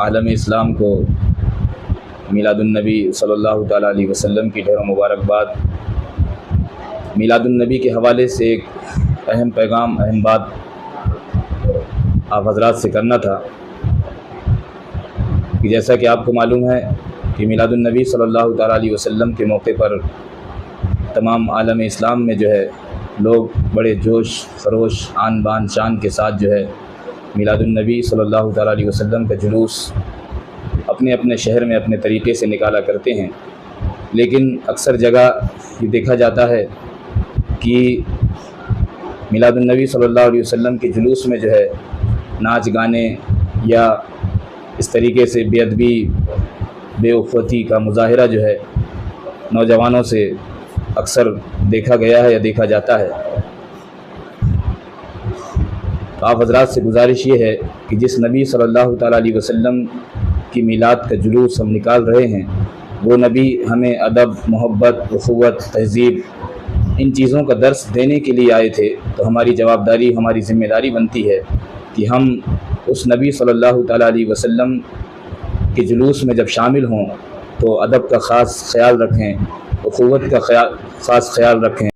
عالم اسلام کو میلاد النبی صلی اللہ تعالیٰ علیہ وسلم کی ڈھیر مبارکباد۔ میلاد النبی کے حوالے سے ایک اہم پیغام، اہم بات آپ حضرات سے کرنا تھا کہ جیسا کہ آپ کو معلوم ہے کہ میلاد النبی صلی اللہ تعالیٰ علیہ وسلم کے موقع پر تمام عالم اسلام میں جو ہے لوگ بڑے جوش خروش، آن بان شان کے ساتھ جو ہے میلاد النبی صلی اللہ تعالیٰ علیہ وسلم کا جلوس اپنے اپنے شہر میں اپنے طریقے سے نکالا کرتے ہیں۔ لیکن اکثر جگہ یہ دیکھا جاتا ہے کہ میلاد النبی صلی اللہ علیہ وسلم کے جلوس میں جو ہے ناچ گانے یا اس طریقے سے بے ادبی، بے اخوتی کا مظاہرہ جو ہے نوجوانوں سے اکثر دیکھا گیا ہے یا دیکھا جاتا ہے۔ تو آپ حضرات سے گزارش یہ ہے کہ جس نبی صلی اللہ تعالیٰ علیہ وسلم کی میلاد کا جلوس ہم نکال رہے ہیں، وہ نبی ہمیں ادب، محبت، اخوت، تہذیب، ان چیزوں کا درس دینے کے لیے آئے تھے۔ تو ہماری جوابداری، ہماری ذمہ داری بنتی ہے کہ ہم اس نبی صلی اللہ تعالیٰ علیہ وسلم کے جلوس میں جب شامل ہوں تو ادب کا خاص خیال رکھیں، اخوت کا خاص خیال رکھیں۔